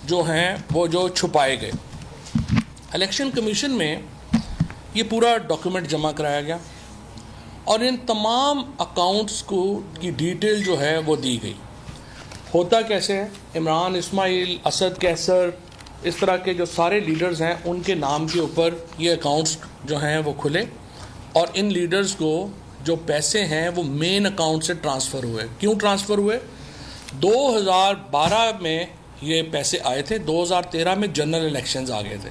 جو ہیں وہ جو چھپائے گئے. الیکشن کمیشن میں یہ پورا ڈاکیومنٹ جمع کرایا گیا اور ان تمام اکاؤنٹس کو کی ڈیٹیل جو ہے وہ دی گئی. ہوتا کیسے ہے؟ عمران اسماعیل، اسد کیسر، اس طرح کے جو سارے لیڈرز ہیں ان کے نام کے اوپر یہ اکاؤنٹس جو ہیں وہ کھلے اور ان لیڈرز کو جو پیسے ہیں وہ مین اکاؤنٹ سے ٹرانسفر ہوئے. کیوں ٹرانسفر ہوئے؟ 2012 میں یہ پیسے آئے تھے، 2013 میں جنرل الیکشنز آ گئے تھے.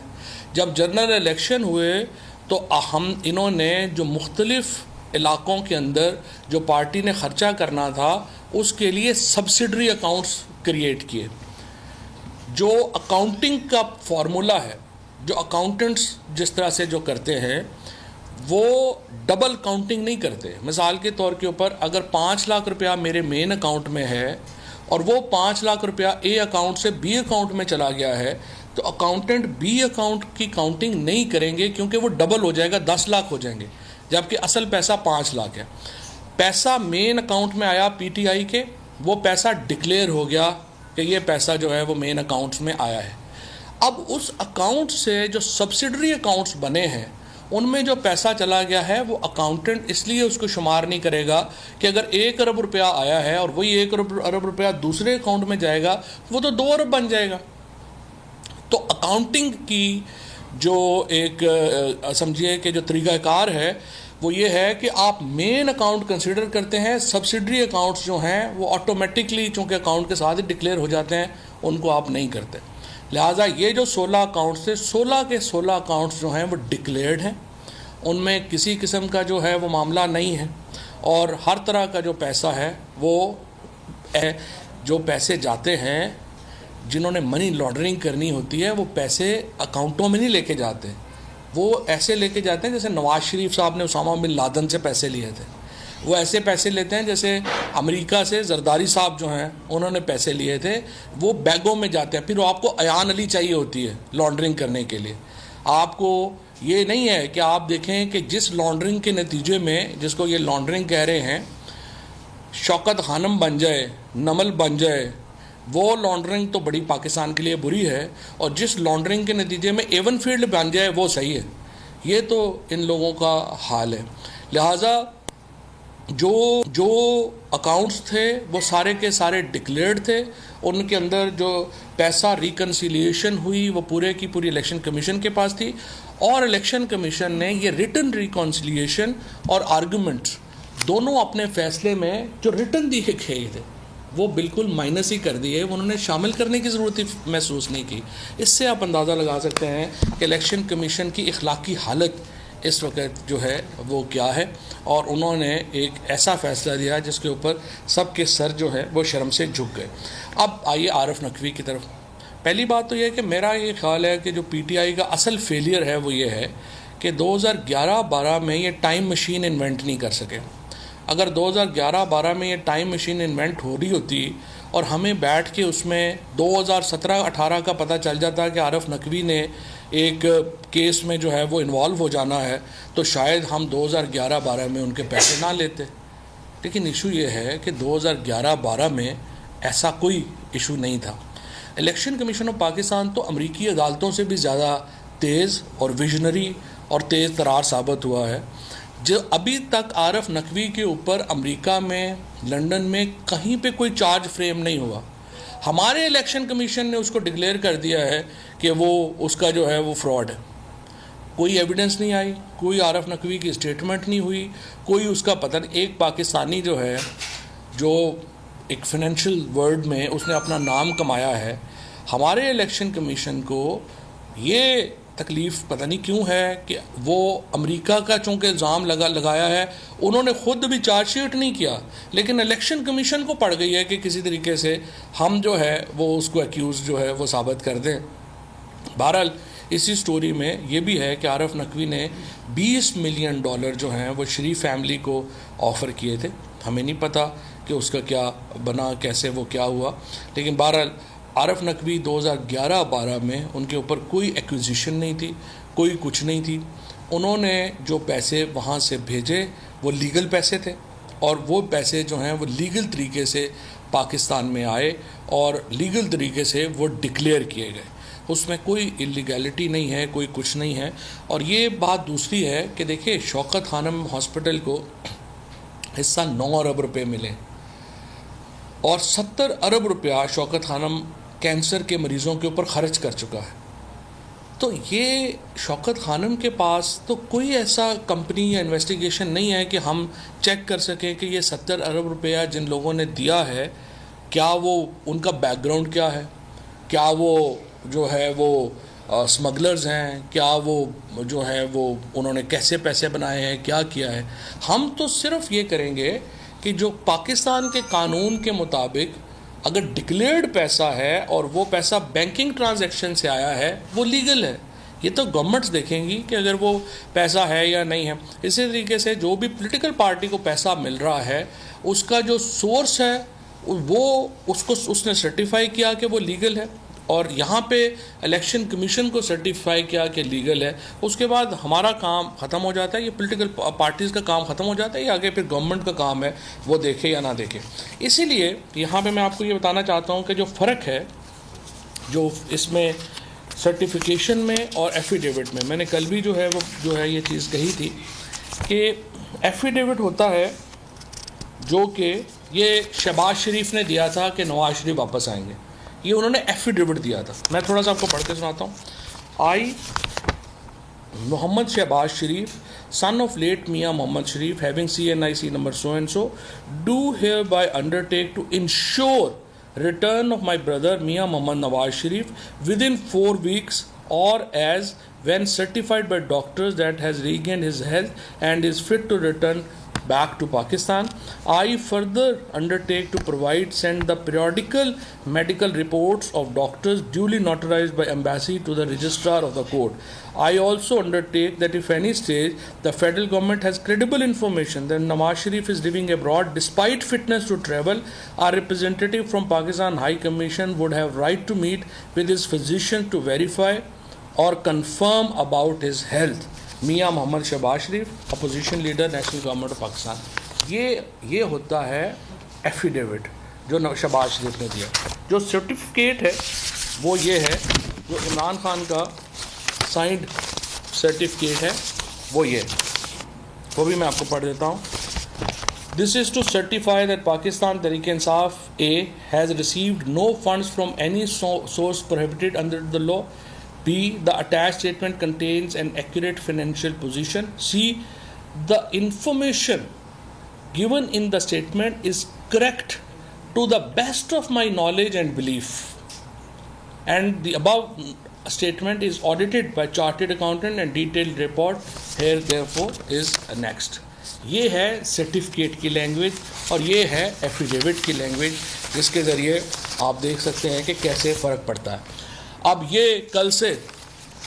جب جنرل الیکشن ہوئے تو انہوں نے جو مختلف علاقوں کے اندر جو پارٹی نے خرچہ کرنا تھا اس کے لیے سبسڈری اکاؤنٹس کریٹ کیے. جو اکاؤنٹنگ کا فارمولا ہے، جو اکاؤنٹنٹس جس طرح سے جو کرتے ہیں وہ ڈبل کاؤنٹنگ نہیں کرتے. مثال کے طور کے اوپر اگر 5 لاکھ روپیہ میرے مین اکاؤنٹ میں ہے اور وہ 5 لاکھ روپیہ اے اکاؤنٹ سے بی اکاؤنٹ میں چلا گیا ہے تو اکاؤنٹنٹ بی اکاؤنٹ کی کاؤنٹنگ نہیں کریں گے کیونکہ وہ ڈبل ہو جائے گا، 10 لاکھ ہو جائیں گے، جبکہ اصل پیسہ 5 لاکھ ہے. پیسہ مین اکاؤنٹ میں آیا پی ٹی آئی کے، وہ پیسہ ڈکلیئر ہو گیا کہ یہ پیسہ جو ہے وہ مین اکاؤنٹس میں آیا ہے. اب اس اکاؤنٹ سے جو سبسڈری اکاؤنٹس بنے ہیں ان میں جو پیسہ چلا گیا ہے وہ اکاؤنٹنٹ اس لیے اس کو شمار نہیں کرے گا کہ اگر 1 ارب روپیہ آیا ہے اور وہی 1 ارب روپیہ دوسرے اکاؤنٹ میں جائے گا وہ تو 2 ارب بن جائے گا. تو اکاؤنٹنگ کی جو ایک سمجھیے کہ جو طریقہ کار ہے وہ یہ ہے کہ آپ مین اکاؤنٹ کنسیڈر کرتے ہیں، سبسڈری اکاؤنٹس جو ہیں وہ آٹومیٹکلی چونکہ اکاؤنٹ کے ساتھ ہی ڈکلیئر ہو جاتے ہیں ان کو آپ نہیں کرتے. لہٰذا یہ جو 16 اکاؤنٹس تھے، 16 کے 16 اکاؤنٹس جو ہیں وہ ڈکلیئرڈ ہیں، ان میں کسی قسم کا جو ہے وہ معاملہ نہیں ہے اور ہر طرح کا جو پیسہ ہے وہ جو پیسے جاتے ہیں جنہوں نے منی لانڈرنگ کرنی ہوتی ہے وہ پیسے اکاؤنٹوں میں نہیں لے کے جاتے، وہ ایسے لے کے جاتے ہیں جیسے نواز شریف صاحب نے اسامہ بن لادن سے پیسے لیے تھے. وہ ایسے پیسے لیتے ہیں جیسے امریکہ سے زرداری صاحب جو ہیں انہوں نے پیسے لیے تھے، وہ بیگوں میں جاتے ہیں. پھر وہ آپ کو ایان علی چاہیے ہوتی ہے لانڈرنگ کرنے کے لیے. آپ کو یہ نہیں ہے کہ آپ دیکھیں کہ جس لانڈرنگ کے نتیجے میں جس کو یہ لانڈرنگ کہہ رہے ہیں شوکت خانم بن جائے، نمل بن جائے، وہ لانڈرنگ تو بڑی پاکستان کے لیے بری ہے، اور جس لانڈرنگ کے نتیجے میں ایون فیلڈ بن جائے وہ صحیح ہے. یہ تو ان لوگوں کا حال ہے. لہٰذا جو اکاؤنٹس تھے وہ سارے کے سارے ڈکلیئرڈ تھے، ان کے اندر جو پیسہ ریکنسیلیشن ہوئی وہ پورے کی پوری الیکشن کمیشن کے پاس تھی، اور الیکشن کمیشن نے یہ ریٹن ریکنسیلیشن اور آرگومنٹس دونوں اپنے فیصلے میں جو ریٹن دیے گئے تھے وہ بالکل مائنس ہی کر دیے، انہوں نے شامل کرنے کی ضرورت ہی محسوس نہیں کی. اس سے آپ اندازہ لگا سکتے ہیں کہ الیکشن کمیشن کی اخلاقی حالت اس وقت جو ہے وہ کیا ہے، اور انہوں نے ایک ایسا فیصلہ دیا جس کے اوپر سب کے سر جو ہے وہ شرم سے جھک گئے. اب آئیے عارف نقوی کی طرف. پہلی بات تو یہ ہے کہ میرا یہ خیال ہے کہ جو پی ٹی آئی کا اصل فیلئر ہے وہ یہ ہے کہ 2011-12 میں یہ ٹائم مشین انوینٹ نہیں کر سکے. اگر 2011-12 میں یہ ٹائم مشین انوینٹ ہو رہی ہوتی اور ہمیں بیٹھ کے اس میں 2017-18 کا پتہ چل جاتا کہ عارف نقوی نے ایک کیس میں جو ہے وہ انوالو ہو جانا ہے تو شاید ہم 2011-12 میں ان کے پیسے نہ لیتے. لیکن ایشو یہ ہے کہ 2011-12 میں ایسا کوئی ایشو نہیں تھا. الیکشن کمیشن آف پاکستان تو امریکی عدالتوں سے بھی زیادہ تیز اور ویژنری اور تیز ترار ثابت ہوا ہے. جو ابھی تک عارف نقوی کے اوپر امریکہ میں، لنڈن میں کہیں پہ کوئی چارج فریم نہیں ہوا. ہمارے الیکشن کمیشن نے اس کو ڈکلیئر کر دیا ہے کہ وہ اس کا جو ہے وہ فراڈ ہے. کوئی ایویڈنس نہیں آئی، کوئی عارف نقوی کی اسٹیٹمنٹ نہیں ہوئی، کوئی اس کا پتہ نہیں. ایک پاکستانی جو ہے جو ایک فائنینشیل ورلڈ میں اس نے اپنا نام کمایا ہے، ہمارے الیکشن کمیشن کو یہ تکلیف پتہ نہیں کیوں ہے کہ وہ امریکہ کا چونکہ الزام لگایا ہے، انہوں نے خود بھی چارج شیٹ نہیں کیا، لیکن الیکشن کمیشن کو پڑ گئی ہے کہ کسی طریقے سے ہم جو ہے وہ اس کو ایکیوز جو ہے وہ ثابت کر دیں. بہرحال اسی سٹوری میں یہ بھی ہے کہ عارف نقوی نے $20 ملین جو ہیں وہ شریف فیملی کو آفر کیے تھے. ہمیں نہیں پتہ کہ اس کا کیا بنا، کیسے وہ کیا ہوا، لیکن بہرحال عارف نقوی 2011-12 میں ان کے اوپر کوئی ایکوزیشن نہیں تھی، کوئی کچھ نہیں تھی. انہوں نے جو پیسے وہاں سے بھیجے وہ لیگل پیسے تھے، اور وہ پیسے جو ہیں وہ لیگل طریقے سے پاکستان میں آئے اور لیگل طریقے سے وہ ڈکلیئر کیے گئے. اس میں کوئی اللیگیلٹی نہیں ہے, کوئی کچھ نہیں ہے. اور یہ بات دوسری ہے کہ دیکھیے شوکت خانم ہاسپٹل کو حصہ 9 ارب روپے ملے اور 70 ارب روپیہ شوکت خانم کینسر کے مریضوں کے اوپر خرچ کر چکا ہے. تو یہ شوکت خانم کے پاس تو کوئی ایسا کمپنی یا انویسٹیگیشن نہیں ہے کہ ہم چیک کر سکیں کہ یہ 70 ارب روپیہ جن لوگوں نے دیا ہے کیا وہ ان کا بیک گراؤنڈ کیا ہے, کیا وہ جو ہے وہ اسمگلرز ہیں, کیا وہ جو ہے وہ انہوں نے کیسے پیسے بنائے ہیں, کیا کیا ہے. ہم تو صرف یہ کریں گے کہ جو پاکستان کے قانون کے مطابق اگر ڈکلیئرڈ پیسہ ہے اور وہ پیسہ بینکنگ ٹرانزیکشن سے آیا ہے وہ لیگل ہے. یہ تو گورنمنٹس دیکھیں گی کہ اگر وہ پیسہ ہے یا نہیں ہے. اسی طریقے سے جو بھی پولیٹیکل پارٹی کو پیسہ مل رہا ہے اس کا جو سورس ہے وہ اس نے سرٹیفائی کیا کہ وہ لیگل ہے, اور یہاں پہ الیکشن کمیشن کو سرٹیفائی کیا کہ لیگل ہے. اس کے بعد ہمارا کام ختم ہو جاتا ہے, یہ پولیٹیکل پارٹیز کا کام ختم ہو جاتا ہے. یہ آگے پھر گورنمنٹ کا کام ہے وہ دیکھے یا نہ دیکھے. اسی لیے یہاں پہ میں آپ کو یہ بتانا چاہتا ہوں کہ جو فرق ہے جو اس میں سرٹیفیکیشن میں اور ایفیڈیوٹ میں نے کل بھی جو ہے وہ جو ہے یہ چیز کہی تھی کہ ایفیڈیوٹ ہوتا ہے جو کہ یہ شہباز شریف نے دیا تھا کہ نواز شریف واپس آئیں گے. یہ انہوں نے ایفیڈیوٹ دیا تھا. میں تھوڑا سا آپ کو پڑھ کے سناتا ہوں. آئی محمد شہباز شریف son of late Mia Mohammad Sharif having CNIC number so and so do hereby undertake to ensure return of my brother Mia Mohammad Nawaz Sharif within 4 weeks or as when certified by doctors that has regained his health and is fit to return back to Pakistan. I further undertake to send the periodical medical reports of doctors duly notarized by embassy to the registrar of the court. I also undertake that if any stage the federal government has credible information that Nawaz Sharif is living abroad despite fitness to travel, our representative from Pakistan High Commission would have right to meet with his physician to verify or confirm about his health. Mian Muhammad Shehbaz Sharif opposition leader national government of Pakistan. یہ ہوتا ہے affidavit جو شہباز شریف نے دیا. جو certificate ہے وہ یہ ہے جو عمران خان کا سائنڈ سرٹیفکیٹ ہے وہ وہ بھی میں آپ کو پڑھ دیتا ہوں. This is to certify that Pakistan Tehreek-e-Insaf A has received no funds from any source prohibited under the law. B. The attached statement contains an accurate financial position. C. The information given in the statement is correct to the best of my knowledge and belief. And the above statement is audited by chartered accountant and detailed report here therefore is next. یہ ہے certificate کی language اور یہ ہے affidavit کی language جس کے ذریعے آپ دیکھ سکتے ہیں کہ کیسے فرق پڑتا ہے. اب یہ کل سے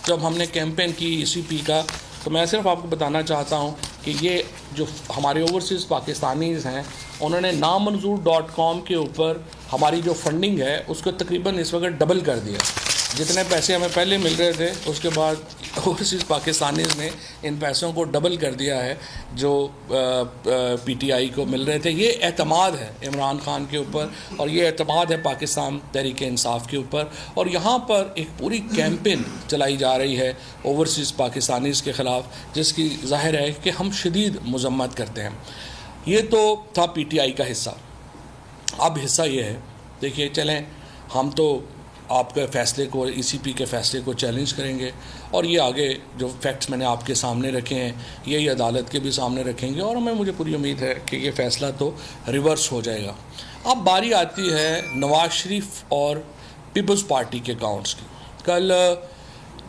جب ہم نے کیمپین کی ECP کا تو میں صرف آپ کو بتانا چاہتا ہوں کہ یہ جو ہمارے اوورسیز پاکستانیز ہیں انہوں نے نامنظور.com کے اوپر ہماری جو فنڈنگ ہے اس کو تقریباً اس وقت ڈبل کر دیا. جتنے پیسے ہمیں پہلے مل رہے تھے اس کے بعد اوورسیز پاکستانیز نے ان پیسوں کو ڈبل کر دیا ہے جو PTI کو مل رہے تھے. یہ اعتماد ہے عمران خان کے اوپر اور یہ اعتماد ہے پاکستان تحریک انصاف کے اوپر. اور یہاں پر ایک پوری کیمپین چلائی جا رہی ہے اوورسیز پاکستانیز کے خلاف جس کی ظاہر ہے کہ ہم شدید مذمت کرتے ہیں. یہ تو تھا PTI کا حصہ. اب حصہ یہ ہے دیکھیے چلیں ہم تو آپ کے فیصلے کو ECP کے فیصلے کو چیلنج کریں گے اور یہ آگے جو فیکٹس میں نے آپ کے سامنے رکھے ہیں یہی عدالت کے بھی سامنے رکھیں گے اور مجھے پوری امید ہے کہ یہ فیصلہ تو ریورس ہو جائے گا. اب باری آتی ہے نواز شریف اور پیپلز پارٹی کے اکاؤنٹس کی. کل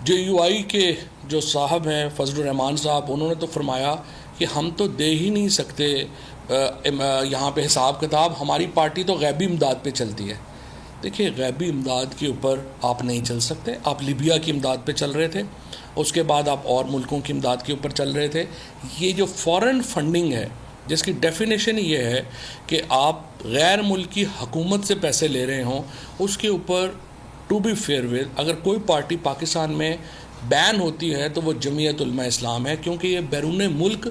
JUI کے جو صاحب ہیں فضل الرحمان صاحب انہوں نے تو فرمایا کہ ہم تو دے ہی نہیں سکتے یہاں پہ حساب کتاب, ہماری پارٹی تو غیبی امداد پہ چلتی ہے. دیکھیے غیبی امداد کے اوپر آپ نہیں چل سکتے. آپ لیبیا کی امداد پہ چل رہے تھے, اس کے بعد آپ اور ملکوں کی امداد کے اوپر چل رہے تھے. یہ جو فارن فنڈنگ ہے جس کی ڈیفینیشن یہ ہے کہ آپ غیر ملکی حکومت سے پیسے لے رہے ہوں, اس کے اوپر ٹو بی فیئر ود اگر کوئی پارٹی پاکستان میں بین ہوتی ہے تو وہ جمعیت علماء اسلام ہے, کیونکہ یہ بیرون ملک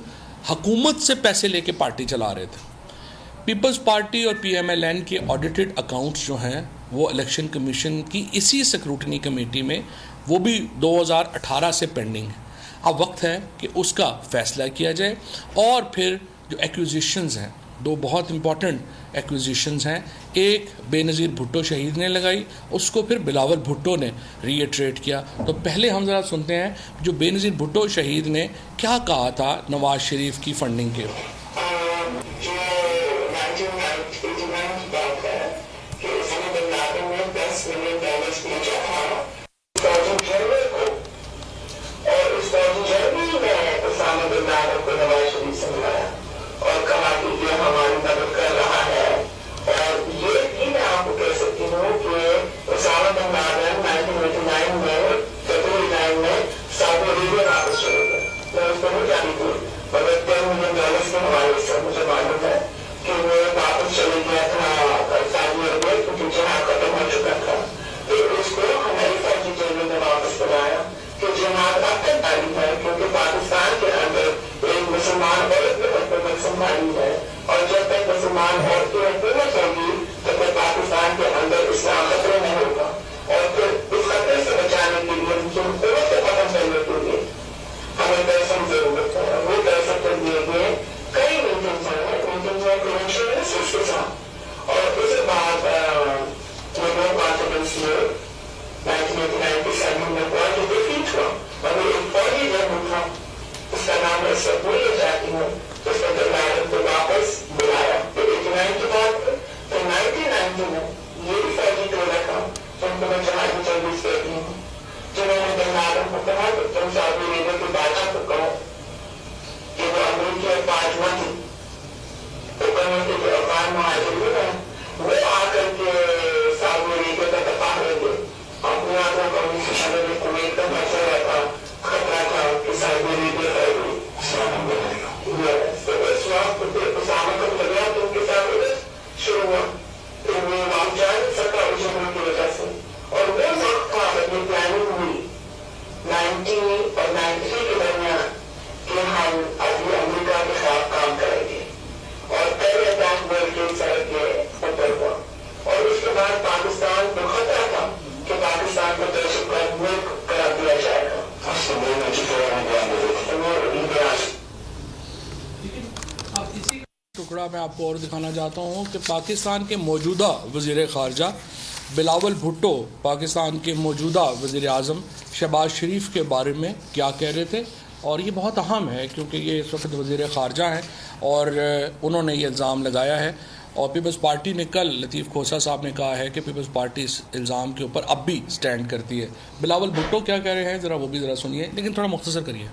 حکومت سے پیسے لے کے پارٹی چلا رہے تھے. پیپلز پارٹی اور پی ایم ایل این کے آڈیٹڈ اکاؤنٹس جو ہیں وہ الیکشن کمیشن کی اسی سیکروٹنی کمیٹی میں وہ بھی 2018 سے پینڈنگ ہے. اب وقت ہے کہ اس کا فیصلہ کیا جائے. اور پھر جو ایکوزیشنز ہیں، دو بہت امپورٹنٹ ایکوزیشنز ہیں. ایک بے نظیر بھٹو شہید نے لگائی، اس کو پھر بلاول بھٹو نے ری ایٹریٹ کیا. تو پہلے ہم ذرا سنتے ہیں جو بے نظیر بھٹو شہید نے کیا کہا تھا نواز شریف کی فنڈنگ کے اوپر. ٹکڑا میں آپ کو اور دکھانا چاہتا ہوں کہ پاکستان کے موجودہ وزیر خارجہ بلاول بھٹو پاکستان کے موجودہ وزیر اعظم شہباز شریف کے بارے میں کیا کہہ رہے تھے. اور یہ بہت اہم ہے کیونکہ یہ اس وقت وزیر خارجہ ہیں اور انہوں نے یہ الزام لگایا ہے. اور پیپلز پارٹی نے کل لطیف کھوسہ صاحب نے کہا ہے کہ پیپلز پارٹی اس الزام کے اوپر اب بھی سٹینڈ کرتی ہے. بلاول بھٹو کیا کہہ رہے ہیں ذرا وہ بھی ذرا سنیے، لیکن تھوڑا مختصر کریے.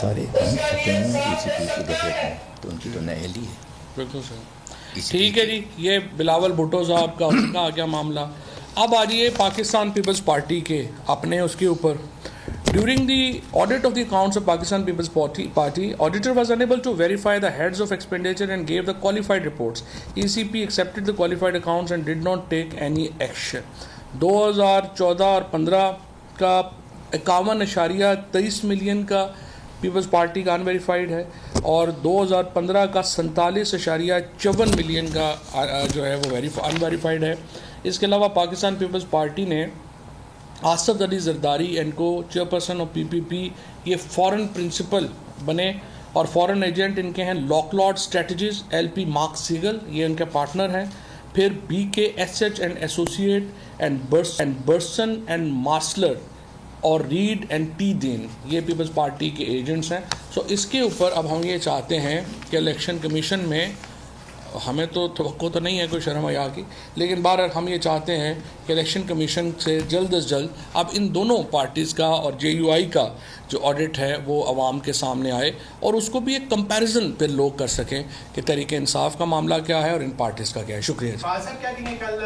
سارے تو ان کی تو نہیلی ہے. بالکل صحیح، ٹھیک ہے جی. یہ بلاول بھٹو صاحب کا آ گیا معاملہ. اب آ جائیے پاکستان پیپلز پارٹی کے اپنے اس کے اوپر. During the audit of the accounts of Pakistan People's Party, auditor was unable to verify the heads of expenditure and gave the qualified reports. ECP accepted the qualified accounts and did not take any action. 2014 اور 15 کا 51.23 million کا Peoples party کا unverified ہے اور 2015 کا 47.54 million کا جو ہے وہ انویریفائڈ ہے. اس کے علاوہ پاکستان پیپلز پارٹی نے آصف علی زرداری اینڈ کو چیئرپرسن آف پی پی پی یہ فورن پرنسپل بنے اور فورن ایجنٹ ان کے ہیں Locke Lord strategies L P Mark Siegel, یہ ان کے پارٹنر ہیں. پھر B K S H and associate and Burson and Marsteller اور ریڈ اینڈ ٹی دین یہ پیپلز پارٹی کے ایجنٹس ہیں. سو اس کے اوپر اب ہم یہ چاہتے ہیں کہ الیکشن کمیشن میں، ہمیں تو توقع تو نہیں ہے کوئی شرم حیا کی، لیکن بہرحال ہم یہ چاہتے ہیں کہ الیکشن کمیشن سے جلد از جلد اب ان دونوں پارٹیز کا اور جے یو آئی کا جو آڈٹ ہے وہ عوام کے سامنے آئے اور اس کو بھی ایک کمپیریزن پھر لوگ کر سکیں کہ تحریک انصاف کا معاملہ کیا ہے اور ان پارٹیز کا کیا ہے. شکریہ. صاحب کیا کہیں کل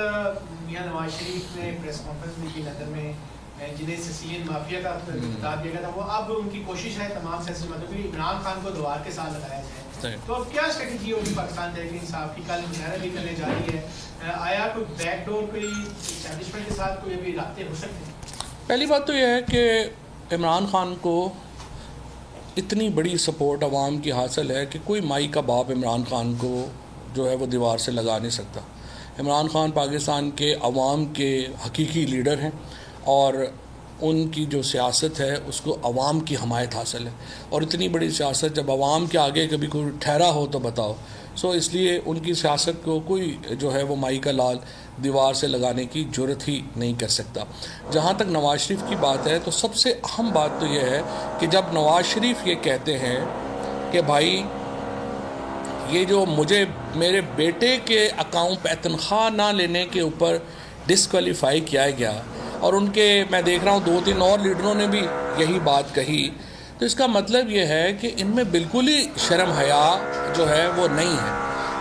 میاں نواز شریف نے پریس کانفرنس میں کی نظر میں جنہیں سسین مافیا کا خطاب دیا گیا تھا، وہ اب ان کی کوشش ہے تمام سیاستمداروں کی عمران خان کو دوبارہ کے ساتھ لگایا جائے. تو اب کیا اسٹریٹجی ہوگی پاکستان تحریک انصاف کی؟ کل مظاہرہ بھی کرنے جا رہی ہے، آیا کوئی بیک ڈور کوئی اسٹیبلشمنٹ کے ساتھ کوئی ابھی رابطے ہو سکتے ہیں؟ پہلی بات تو یہ ہے کہ عمران خان کو اتنی بڑی سپورٹ عوام کی حاصل ہے کہ کوئی مائی کا باپ عمران خان کو جو ہے وہ دیوار سے لگا نہیں سکتا. عمران خان پاکستان کے عوام کے حقیقی لیڈر ہیں اور ان کی جو سیاست ہے اس کو عوام کی حمایت حاصل ہے، اور اتنی بڑی سیاست جب عوام کے آگے کبھی کوئی ٹھہرا ہو تو بتاؤ. اس لیے ان کی سیاست کو کوئی جو ہے وہ مائی کا لال دیوار سے لگانے کی جرت ہی نہیں کر سکتا. جہاں تک نواز شریف کی بات ہے تو سب سے اہم بات تو یہ ہے کہ جب نواز شریف یہ کہتے ہیں کہ بھائی یہ جو مجھے میرے بیٹے کے اکاؤنٹ پہ تنخواہ نہ لینے کے اوپر ڈسکوالیفائی کیا گیا، اور ان کے میں دیکھ رہا ہوں 2-3 اور لیڈروں نے بھی یہی بات کہی، تو اس کا مطلب یہ ہے کہ ان میں بالکل ہی شرم حیا جو ہے وہ نہیں ہے.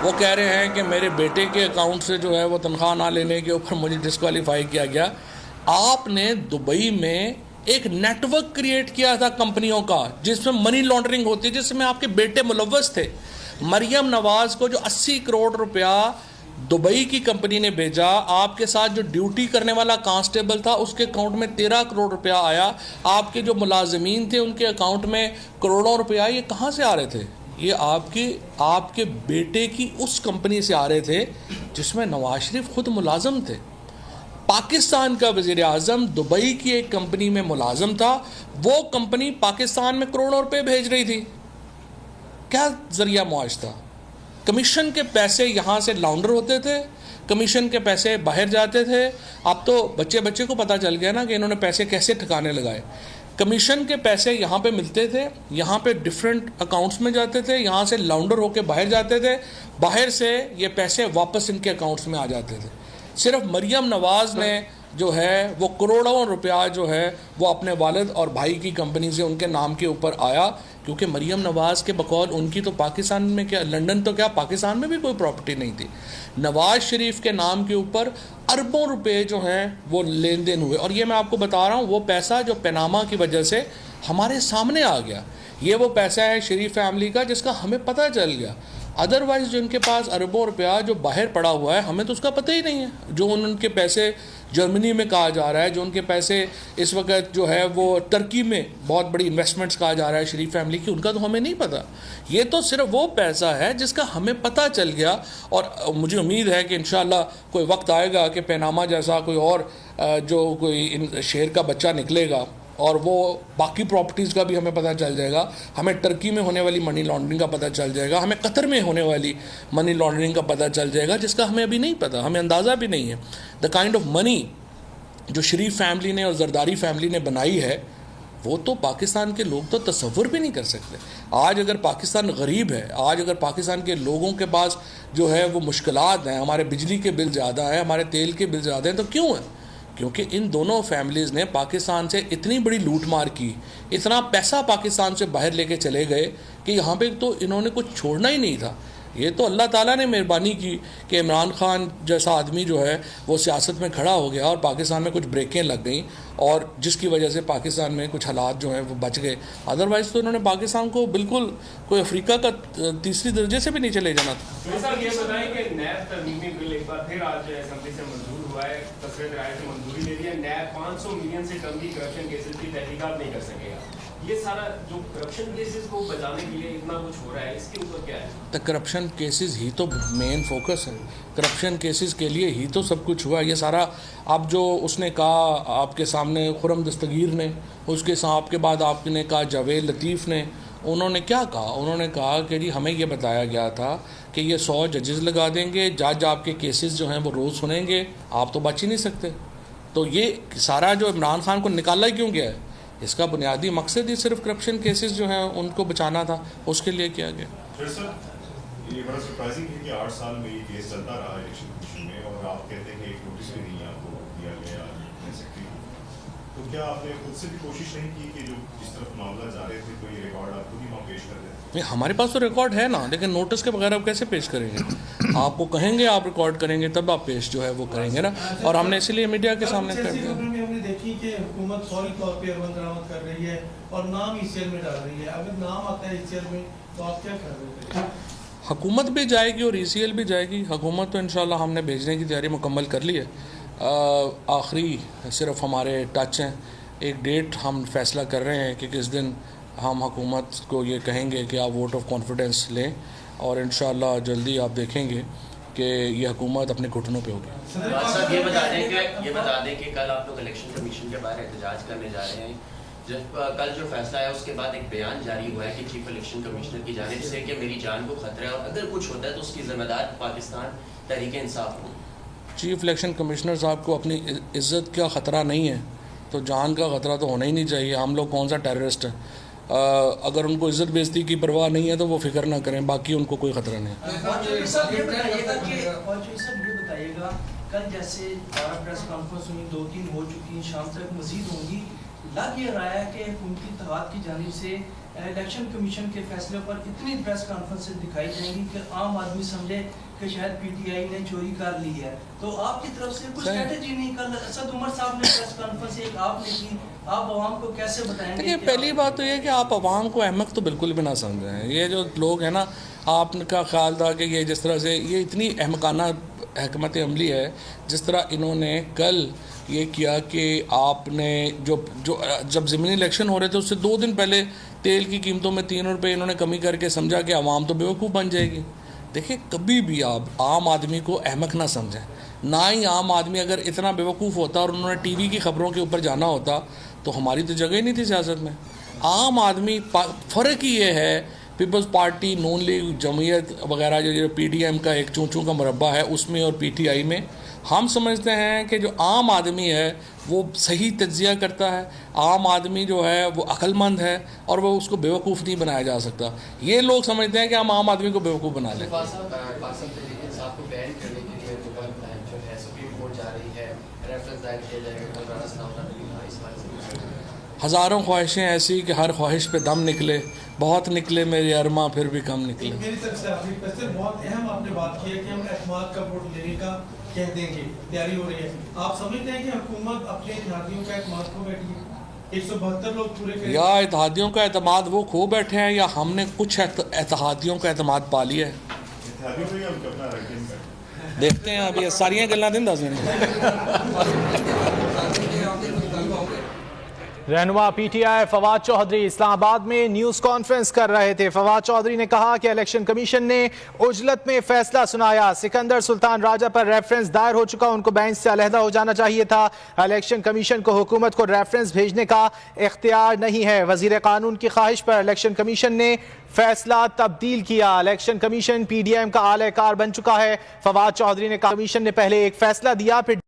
وہ کہہ رہے ہیں کہ میرے بیٹے کے اکاؤنٹ سے جو ہے وہ تنخواہ نہ لینے کے اوپر مجھے ڈسکوالیفائی کیا گیا. آپ نے دبئی میں ایک نیٹ ورک کریٹ کیا تھا کمپنیوں کا جس میں منی لانڈرنگ ہوتی ہے، جس میں آپ کے بیٹے ملوث تھے. مریم نواز کو جو 80 کروڑ روپیہ دبئی کی کمپنی نے بھیجا، آپ کے ساتھ جو ڈیوٹی کرنے والا کانسٹیبل تھا اس کے اکاؤنٹ میں 13 کروڑ روپیہ آیا. آپ کے جو ملازمین تھے ان کے اکاؤنٹ میں کروڑوں روپیہ آئے. یہ کہاں سے آ رہے تھے؟ یہ آپ کے بیٹے کی اس کمپنی سے آ رہے تھے جس میں نواز شریف خود ملازم تھے. پاکستان کا وزیر اعظم دبئی کی ایک کمپنی میں ملازم تھا، وہ کمپنی پاکستان میں کروڑوں روپے بھیج رہی تھی. کیا ذریعہ معاش تھا؟ کمیشن کے پیسے یہاں سے لاؤنڈر ہوتے تھے، کمیشن کے پیسے باہر جاتے تھے. اب تو بچے کو پتہ چل گیا نا کہ انہوں نے پیسے کیسے ٹھکانے لگائے. کمیشن کے پیسے یہاں پہ ملتے تھے، یہاں پہ ڈیفرنٹ اکاؤنٹس میں جاتے تھے، یہاں سے لاؤنڈر ہو کے باہر جاتے تھے، باہر سے یہ پیسے واپس ان کے اکاؤنٹس میں آ جاتے تھے. صرف مریم نواز نے جو ہے وہ کروڑوں روپیہ جو ہے وہ اپنے والد اور بھائی کی کمپنی سے ان کے نام کے اوپر آیا، کیونکہ مریم نواز کے بقول ان کی تو پاکستان میں کیا لنڈن تو کیا پاکستان میں بھی کوئی پراپرٹی نہیں تھی. نواز شریف کے نام کے اوپر اربوں روپے جو ہیں وہ لین دین ہوئے. اور یہ میں آپ کو بتا رہا ہوں وہ پیسہ جو پیناما کی وجہ سے ہمارے سامنے آ گیا، یہ وہ پیسہ ہے شریف فیملی کا جس کا ہمیں پتہ چل گیا. ادروائز جو ان کے پاس اربوں روپیہ جو باہر پڑا ہوا ہے ہمیں تو اس کا پتہ ہی نہیں ہے. جو ان کے پیسے جرمنی میں کہا جا رہا ہے، جو ان کے پیسے اس وقت جو ہے وہ ترکی میں بہت بڑی انویسٹمنٹس کہا جا رہا ہے شریف فیملی کی، ان کا تو ہمیں نہیں پتہ. یہ تو صرف وہ پیسہ ہے جس کا ہمیں پتہ چل گیا. اور مجھے امید ہے کہ انشاءاللہ کوئی وقت آئے گا کہ پیناما جیسا کوئی اور جو کوئی شیر کا بچہ نکلے گا اور وہ باقی پراپرٹیز کا بھی ہمیں پتہ چل جائے گا. ہمیں ٹرکی میں ہونے والی منی لانڈرنگ کا پتہ چل جائے گا، ہمیں قطر میں ہونے والی منی لانڈرنگ کا پتہ چل جائے گا جس کا ہمیں ابھی نہیں پتہ، ہمیں اندازہ بھی نہیں ہے. دا کائنڈ آف منی جو شریف فیملی نے اور زرداری فیملی نے بنائی ہے وہ تو پاکستان کے لوگ تو تصور بھی نہیں کر سکتے. آج اگر پاکستان غریب ہے، آج اگر پاکستان کے لوگوں کے پاس جو ہے وہ مشکلات ہیں، ہمارے بجلی کے بل زیادہ ہیں، ہمارے تیل کے بل زیادہ ہیں، تو کیوں ہیں؟ کیونکہ ان دونوں فیملیز نے پاکستان سے اتنی بڑی لوٹ مار کی، اتنا پیسہ پاکستان سے باہر لے کے چلے گئے کہ یہاں پہ تو انہوں نے کچھ چھوڑنا ہی نہیں تھا. یہ تو اللہ تعالیٰ نے مہربانی کی کہ عمران خان جیسا آدمی جو ہے وہ سیاست میں کھڑا ہو گیا اور پاکستان میں کچھ بریکیں لگ گئیں، اور جس کی وجہ سے پاکستان میں کچھ حالات جو ہیں وہ بچ گئے. ادروائز تو انہوں نے پاکستان کو بالکل کوئی افریقہ کا تیسری درجے سے بھی نیچے لے جانا تھا. سر یہ بتائیں کہ نیب ترمیمی بل ایک بار پھر آج اسمبلی سے منظور ہوا ہے، تصویت رائے سے منظوری دے دی ہے. نیب 500 ملین سے کم کی کرپشن کیسز کی تحقیقات نہیں کر سکے گا. یہ سارا جو کرپشن کیسز کو بچانے کے لیے اتنا کچھ ہو رہا ہے، اس کے اوپر کیا ہے؟ تو کرپشن کیسز ہی تو مین فوکس ہے، کرپشن کیسز کے لیے ہی تو سب کچھ ہوا. یہ سارا اب جو اس نے کہا آپ کے سامنے خرم دستگیر نے، اس کے آپ کے بعد آپ نے کہا جاوید لطیف نے، انہوں نے کیا کہا؟ انہوں نے کہا کہ جی ہمیں یہ بتایا گیا تھا کہ یہ 100 ججز لگا دیں گے، جج آپ کے کیسز جو ہیں وہ روز سنیں گے، آپ تو بچ ہی نہیں سکتے. تو یہ سارا جو عمران خان کو نکالا کیوں گیا ہے؟ اس کا بنیادی مقصد ہی صرف کرپشن کیسز جو ہیں ان کو بچانا تھا، اس کے لیے کیا گیا. سر یہ بڑا سرپرائزنگ ہے کہ 8 سال میں یہ کیس چلتا رہا الیکشن کمیشن میں، اور آپ کہتے ہیں کہ ایک نوٹس بھی نہیں آپ کو دیا گیا. تو کیا آپ نے خود سے بھی کوشش نہیں کی کہ جو جس طرف معاملہ جا رہے تھے کوئی ریکارڈ آپ خود ہی وہاں پیش کر دیں؟ نہیں، ہمارے پاس تو ریکارڈ ہے نا، لیکن نوٹس کے بغیر آپ کیسے پیش کریں گے؟ آپ کو کہیں گے آپ ریکارڈ کریں گے تب آپ پیش جو ہے وہ کریں گے نا، اور ہم نے اسی لیے میڈیا کے سامنے کر دیا۔ خبر میں ہم نے دیکھی کہ حکومت فوری طور پہ ارون درآمد کر رہی ہے اور نام ای سی ایل میں ڈال رہی ہے، اگر نام آتا ہے ای سی ایل میں تو آپ کیا کر رہے ہیں؟ حکومت بھی جائے گی اور ای سی ایل بھی جائے گی، حکومت تو انشاءاللہ ہم نے بھیجنے کی تیاری مکمل کر لی ہے، آخری صرف ہمارے ٹچ ہیں، ایک ڈیٹ ہم فیصلہ کر رہے ہیں کہ کس دن ہم حکومت کو یہ کہیں گے کہ آپ ووٹ آف کانفیڈنس لیں، اور انشاءاللہ جلدی آپ دیکھیں گے کہ یہ حکومت اپنے گھٹنوں پہ ہوگی۔ صاحب یہ بتا دیں کہ کل آپ لوگ الیکشن کمیشن کے باہر احتجاج کرنے جا رہے ہیں، جب کل جو فیصلہ ہے اس کے بعد ایک بیان جاری ہوا ہے کہ چیف الیکشن کمشنر کی جانب سے کہ میری جان کو خطرہ ہے اور اگر کچھ ہوتا ہے تو اس کی ذمہ دار پاکستان تحریک انصاف ہوں۔ چیف الیکشن کمشنر صاحب کو اپنی عزت کا خطرہ نہیں ہے تو جان کا خطرہ تو ہونا ہی نہیں چاہیے۔ ہم لوگ کون سا ٹیررسٹ ہیں؟ اگر ان کو عزت بےعزتی کی پرواہ نہیں ہے تو وہ فکر نہ کریں، باقی ان کو کوئی خطرہ نہیں ہے۔ صاحب یہ بتائیے گا کل جیسے پریس کانفرنس ہوئی 2-3 ہو چکی ہیں، شام تک مزید ہوں گی، لگ یہ رہا ہے کہ حکومتی اتحاد کی جانب سے الیکشن کمیشن کے فیصلے پر اتنی پریس کانفرنسز دکھائی جائیں گی کہ عام آدمی سمجھے کہ شاید پی ٹی آئی نے چوری کر لی ہے، تو آپ کی طرف سے کوئی اسٹریٹجی نہیں؟ کل اسد عمر صاحب نے پریس کانفرنس ایک آپ نے کی، آپ عوام کو کیسے بتائیں گے؟ دیکھیے، پہلی بات تو یہ کہ آپ عوام کو احمق تو بالکل بھی نہ سمجھیں۔ یہ جو لوگ ہیں نا، آپ کا خیال تھا کہ یہ جس طرح سے یہ اتنی احمقانہ حکمت عملی ہے، جس طرح انہوں نے کل یہ کیا کہ آپ نے جب ضمنی الیکشن ہو رہے تھے اس سے 2 دن پہلے تیل کی قیمتوں میں 3 روپے انہوں نے کمی کر کے سمجھا کہ عوام تو بیوقوف بن جائے گی۔ دیکھیں، کبھی بھی آپ عام آدمی کو احمق نہ سمجھیں، نہ ہی عام آدمی اگر اتنا بیوقوف ہوتا اور انہوں نے ٹی وی کی خبروں کے اوپر جانا ہوتا تو ہماری تو جگہ ہی نہیں تھی سیاست میں۔ عام آدمی، فرق ہی یہ ہے پیپلز پارٹی، نون لیگ، جمعیت وغیرہ جو پی ڈی ایم کا ایک چونچوں کا مربع ہے اس میں اور پی ٹی آئی میں، ہم سمجھتے ہیں کہ جو عام آدمی ہے وہ صحیح تجزیہ کرتا ہے، عام آدمی جو ہے وہ عقل مند ہے اور وہ اس کو بیوقوف نہیں بنایا جا سکتا۔ یہ لوگ سمجھتے ہیں کہ ہم عام آدمی کو بیوقوف بنا لیں۔ صاحب کو بین کرنے کے لیے جو ہے سپریم کورٹ جا رہی ہے، ریفرنس دائر کیا جائے گا، ہزاروں خواہشیں ایسی کہ ہر خواہش پہ دم نکلے، بہت نکلے میرے ارماں پھر بھی کم نکلے۔ میری طرف سے آخری کوسچن، بہت اہم آپ نے بات کی ہے کہ ہم اعتماد کا ووٹ لینے کا کہہ دیں گے، تیاری ہو رہی ہے، آپ سمجھتے ہیں کہ حکومت اپنے اتحادیوں کا اعتماد کھو بیٹھی ہے؟ 172 لوگ پورے کریں، یا اتحادیوں کا اعتماد وہ کھو بیٹھے ہیں یا ہم نے کچھ اتحادیوں کا اعتماد پا لیا ہے؟ اتحادیوں کو ہی ہم اپنا رائٹنگ کریں، دیکھتے ہیں اب یہ ساریاں گلاں دن دس دن۔ رہنما P T I Fawad Chaudhry Islamabad میں نیوز کانفرنس کر رہے تھے۔ فواد چودھری نے کہا کہ الیکشن کمیشن نے عجلت میں فیصلہ سنایا، سکندر سلطان راجہ پر ریفرنس دائر ہو چکا، ان کو بینچ سے علیحدہ ہو جانا چاہیے تھا۔ الیکشن کمیشن کو حکومت کو ریفرنس بھیجنے کا اختیار نہیں ہے۔ وزیر قانون کی خواہش پر الیکشن کمیشن نے فیصلہ تبدیل کیا۔ Election commission P D M کا اعلی کار بن چکا ہے۔ فواد چودھری نے کہا کمیشن نے پہلے ایک فیصلہ دیا، پھر